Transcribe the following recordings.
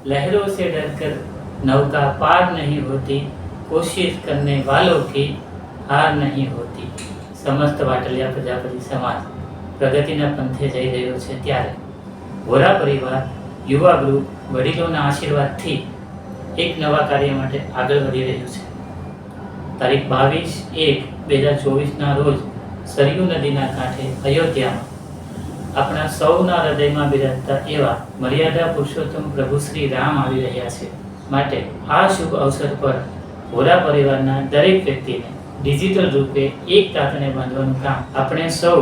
लहरों से डरकर नौका पार नहीं होती, कोशिश करने वालों की हार नहीं होती। समस्त वाटलिया प्रजापति समाज प्रगतिना पंथे जई रह्यो छे त्यारे वोरा परिवार युवा ग्रुप वडीलोना आशीर्वादथी एक नवा कार्य माटे आगळ वधी रह्युं छे। तारीख 22/1/2024 रोज सरयू नदीना कांठे अयोध्यामां अपना सौना हृदयमां बिराजता एवा मर्यादा पुरुषोत्तम प्रभु श्री राम आवी रह्या छे। माटे आ शुभ अवसर पर वोरा परिवारना दरेक व्यक्तिने डिजिटल रूपे एक तातणे बांधवानुं काम आपणे सौ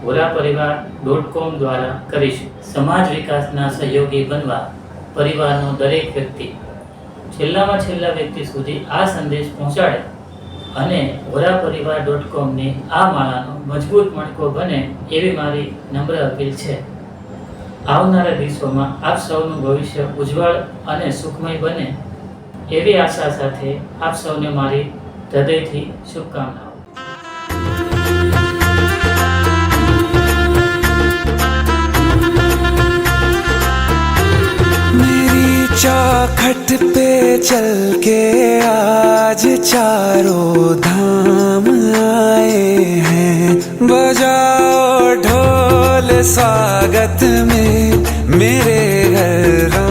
वोरापरिवार.com द्वारा करीशुं। समाज विकासना सहयोगी बनवा परिवारनो दरेक व्यक्ति छेल्लामां छेल्ला व्यक्ति सुधी आ संदेश पहोंचाडे અને વોરાપરિવાર.com ની આ માળાનો મજબૂત મણકો બને એવી મારી નમ્ર અપીલ છે। આવનારા દિવસોમાં આપ સૌનું ભવિષ્ય ઉજ્જવળ અને સુખમય બને એવી આશા સાથે આપ સૌને મારી હૃદયથી શુભકામનાઓ। चौखट पे चल के आज चारों धाम आए हैं। बजाओ ढोल स्वागत में मेरे घर